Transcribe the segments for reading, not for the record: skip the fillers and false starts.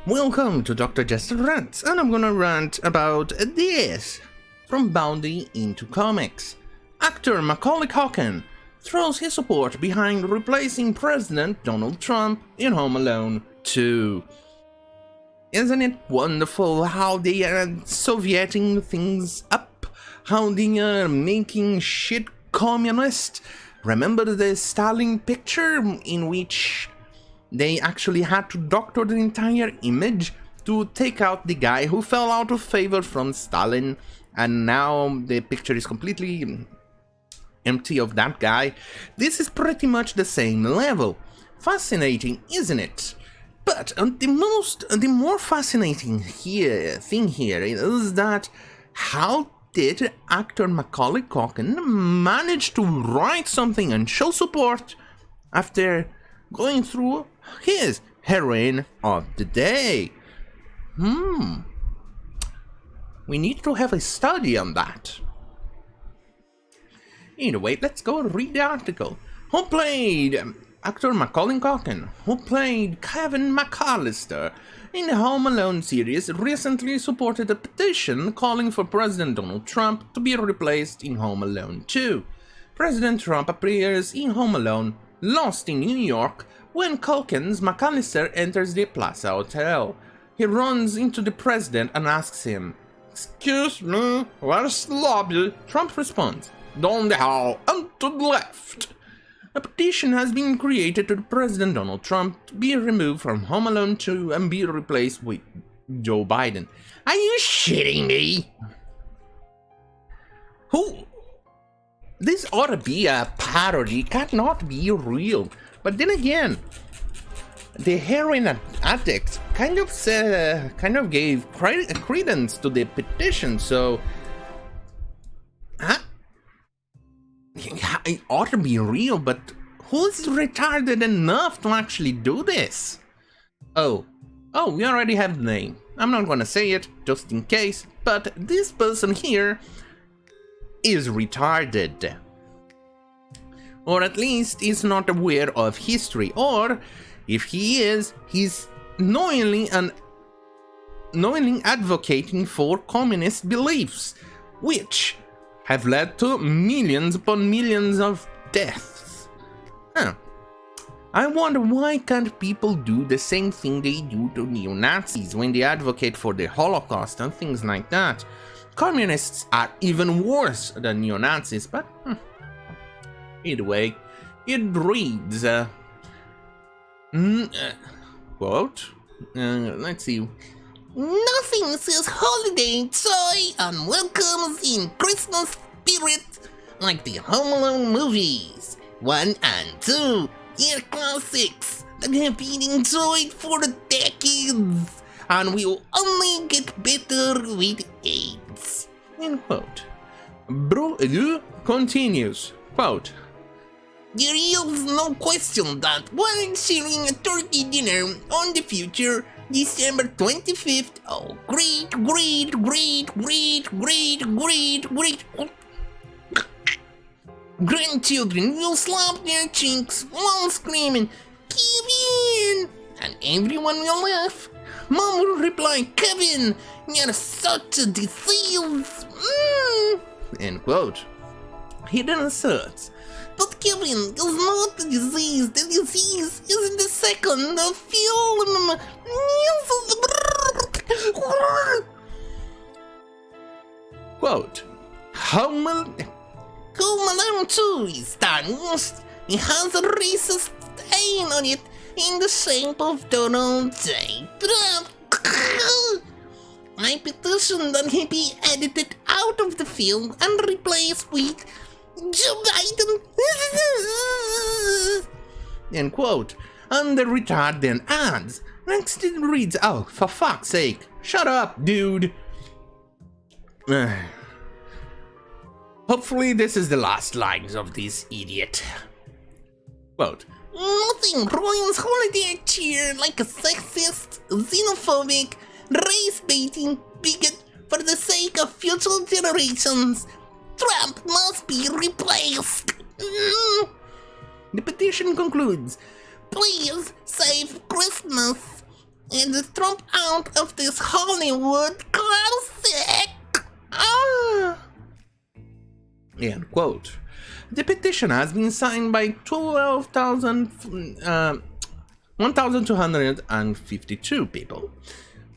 Welcome to Dr. Jester Rants, and I'm gonna rant about this. From Bounty into comics. Actor Macaulay Culkin throws his support behind replacing President Donald Trump in Home Alone 2. Isn't it wonderful how they are Sovieting things up? How they are making shit communist? Remember the Stalin picture in which they actually had to doctor the entire image to take out the guy who fell out of favor from Stalin, and now the picture is completely empty of that guy. This is pretty much the same level. Fascinating, isn't it? But the more fascinating thing here is that how did actor Macaulay Culkin manage to write something and show support after going through his heroine of the day? We need to have a study on that. Anyway, let's go read the article. Who played actor Macaulay Culkin, who played Kevin McAllister in the Home Alone series, recently supported a petition calling for President Donald Trump to be replaced in Home Alone 2. President Trump appears in Home Alone, lost in New York, when Culkin's McAllister enters the Plaza Hotel. He runs into the president and asks him, "Excuse me, where's the lobby?" Trump responds, "Down the hall and to the left." A petition has been created to President Donald Trump to be removed from Home Alone 2 and be replaced with Joe Biden. Are you shitting me? This ought to be a parody, cannot be real. But then again, the heroin addicts kind of gave credence to the petition, so it ought to be real, but who's retarded enough to actually do this? Oh, we already have the name. I'm not gonna say it, just in case, but this person here is retarded. Or at least is not aware of history, or if he is, he's knowingly advocating for communist beliefs, which have led to millions upon millions of deaths. I wonder why can't people do the same thing they do to neo-Nazis when they advocate for the Holocaust and things like that. Communists are even worse than neo-Nazis, but either way, it reads, quote, let's see. "Nothing says holiday joy and welcomes in Christmas spirit like the Home Alone movies. 1 and 2 are classics that have been enjoyed for decades and will only get better with age." End quote. Bro continues, quote, "There is no question that while sharing a turkey dinner on the future December 25th, grandchildren will slap their cheeks while screaming, 'Give in!' and everyone will laugh. Mom will reply, 'Kevin, you're such a disease!' End quote. He then asserts, "But Kevin is not the disease. The disease is in the second film." Quote, Home Alone 2 is tarnished. It has a racist stain on it in the shape of Donald J. Trump. I petition that he be edited out of the film and replaced with Joe Biden. End quote. And the retard then adds, next it reads, "Oh, for fuck's sake, shut up, dude." Hopefully this is the last lines of this idiot. Quote, "Nothing ruins holiday cheer like a sexist, xenophobic, race-baiting bigot for the sake of future generations. Trump must be replaced." The petition concludes, "Please save Christmas. It's Trump out of this Hollywood classic! Ah! End quote. The petition has been signed by 1,252 people.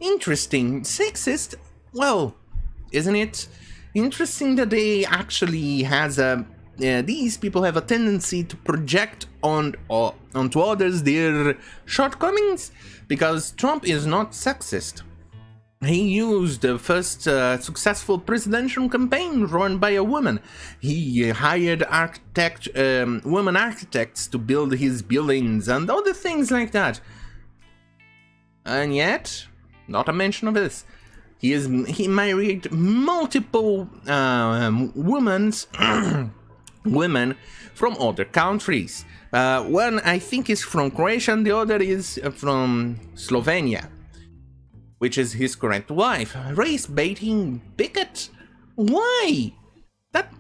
Interesting. Sexist? Well, isn't it? Interesting that they actually has these people have a tendency to project onto others their shortcomings, because Trump is not sexist. He used the first successful presidential campaign run by a woman. He hired women architects to build his buildings and other things like that. And yet, not a mention of this. He married multiple women from other countries. One I think is from Croatia and the other is from Slovenia, which is his current wife. Race baiting bigot? Why? That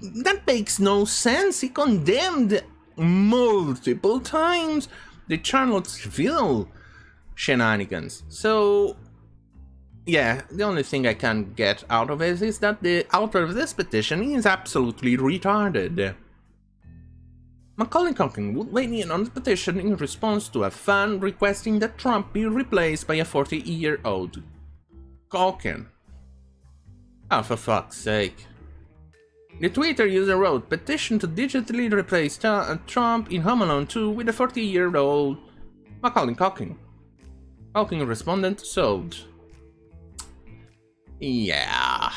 makes no sense. He condemned multiple times the Charlottesville shenanigans. So, yeah, the only thing I can get out of it is that the author of this petition is absolutely retarded. Macaulay Culkin would weigh in on the petition in response to a fan requesting that Trump be replaced by a 40-year-old Culkin. Oh, for fuck's sake. The Twitter user wrote, petition to digitally replace Trump in Home Alone 2 with a 40-year-old Macaulay Culkin. Culkin responded, sold. Yeah.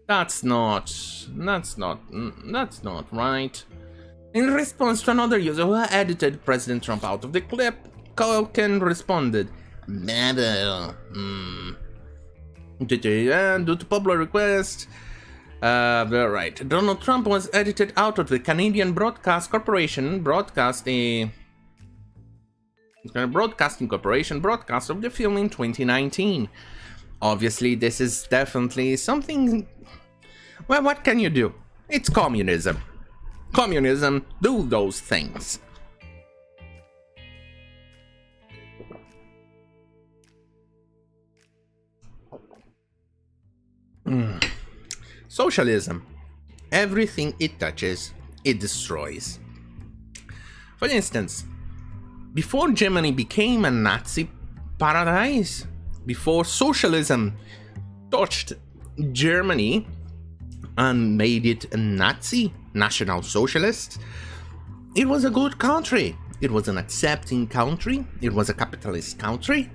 That's not right. In response to another user who edited President Trump out of the clip, Culkin responded, due to popular request. Right. Donald Trump was edited out of the Canadian Broadcast Corporation Broadcasting Corporation broadcast of the film in 2019. Obviously, this is definitely something. Well, what can you do? It's communism. Communism do those things. Socialism. Everything it touches, it destroys. For instance, before Germany became a Nazi paradise, before socialism touched Germany and made it a Nazi, National Socialist, it was a good country. It was an accepting country. It was a capitalist country.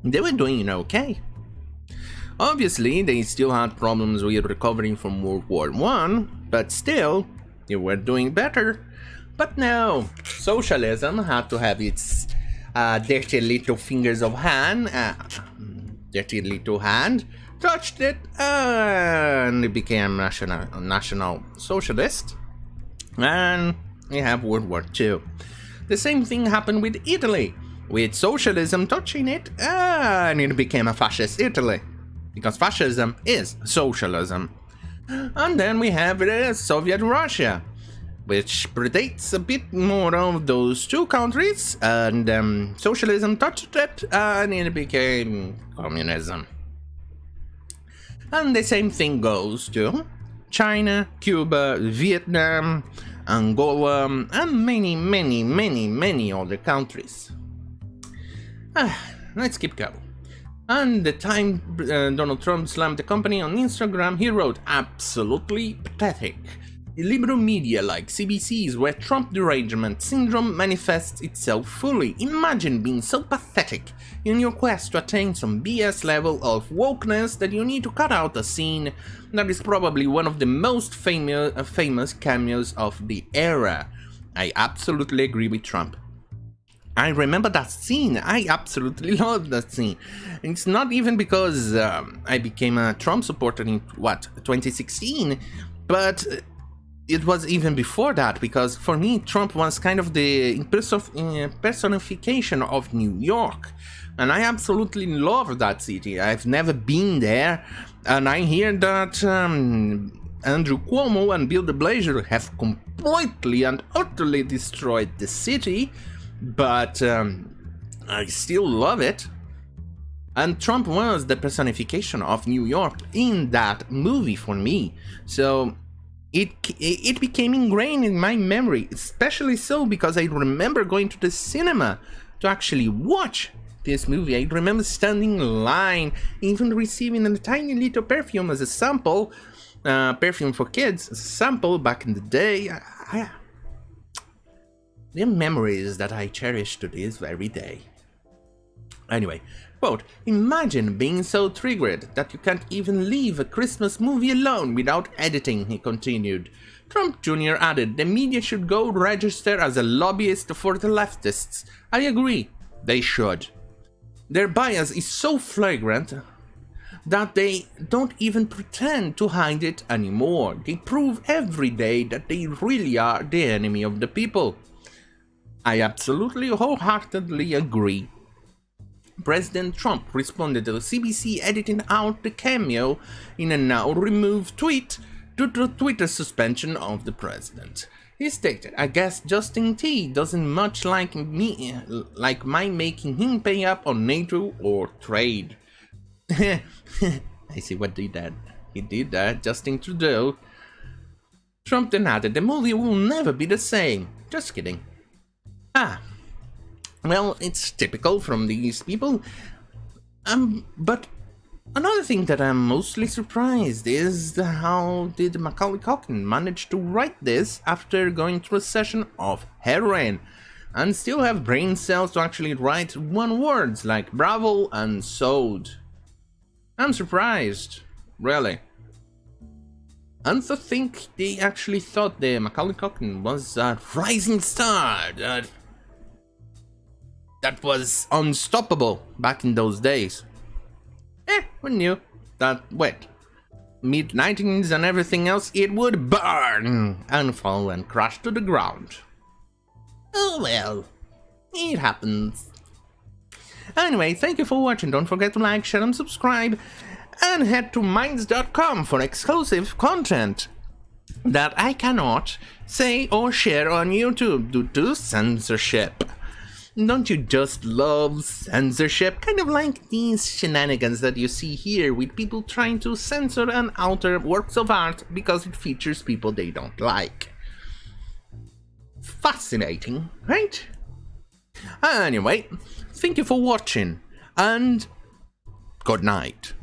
They were doing okay. Obviously, they still had problems with recovering from World War I, but still, they were doing better. But no, socialism had to have its dirty little fingers of hand, touched it, and it became National Socialist. And we have World War II. The same thing happened with Italy, with socialism touching it, and it became a fascist Italy. Because fascism is socialism. And then we have Soviet Russia, which predates a bit more of those two countries, and socialism touched it, and it became communism. And the same thing goes to China, Cuba, Vietnam, Angola, and many other countries. Let's keep going. And the time Donald Trump slammed the company on Instagram, he wrote, absolutely pathetic. Liberal media like CBC's where Trump derangement syndrome manifests itself fully. Imagine being so pathetic in your quest to attain some BS level of wokeness that you need to cut out a scene that is probably one of the most famous cameos of the era. I absolutely agree with Trump. I remember that scene. I absolutely loved that scene. It's not even because I became a Trump supporter in 2016, but it was even before that, because for me Trump was kind of the personification of New York, and I absolutely love that city. I've never been there, and I hear that Andrew Cuomo and Bill de Blasio have completely and utterly destroyed the city. But I still love it. And Trump was the personification of New York in that movie for me. So it became ingrained in my memory, especially so because I remember going to the cinema to actually watch this movie. I remember standing in line, even receiving a tiny little perfume as a sample, perfume for kids as a sample back in the day. The memories that I cherish to this very day. Anyway, quote, imagine being so triggered that you can't even leave a Christmas movie alone without editing, he continued. Trump Jr. added, the media should go register as a lobbyist for the leftists. I agree, they should. Their bias is so flagrant that they don't even pretend to hide it anymore. They prove every day that they really are the enemy of the people. I absolutely wholeheartedly agree. President Trump responded to the CBC editing out the cameo in a now removed tweet due to Twitter suspension of the president. He stated, I guess Justin T doesn't much like my making him pay up on NATO or trade. I see what he did. He did that, Justin Trudeau. Trump then added, the movie will never be the same. Just kidding. Well, it's typical from these people. But another thing that I'm mostly surprised is how did Macaulay Culkin manage to write this after going through a session of heroin and still have brain cells to actually write one words like bravo and sold. I'm surprised, really. And to think they actually thought the Macaulay Culkin was a rising star that was unstoppable back in those days. Who knew that, mid-90s and everything else, it would burn and fall and crash to the ground. Oh well, it happens. Anyway, thank you for watching, don't forget to like, share and subscribe, and head to minds.com for exclusive content that I cannot say or share on YouTube due to censorship. Don't you just love censorship? Kind of like these shenanigans that you see here with people trying to censor and alter works of art because it features people they don't like. Fascinating, right? Anyway, thank you for watching, and good night.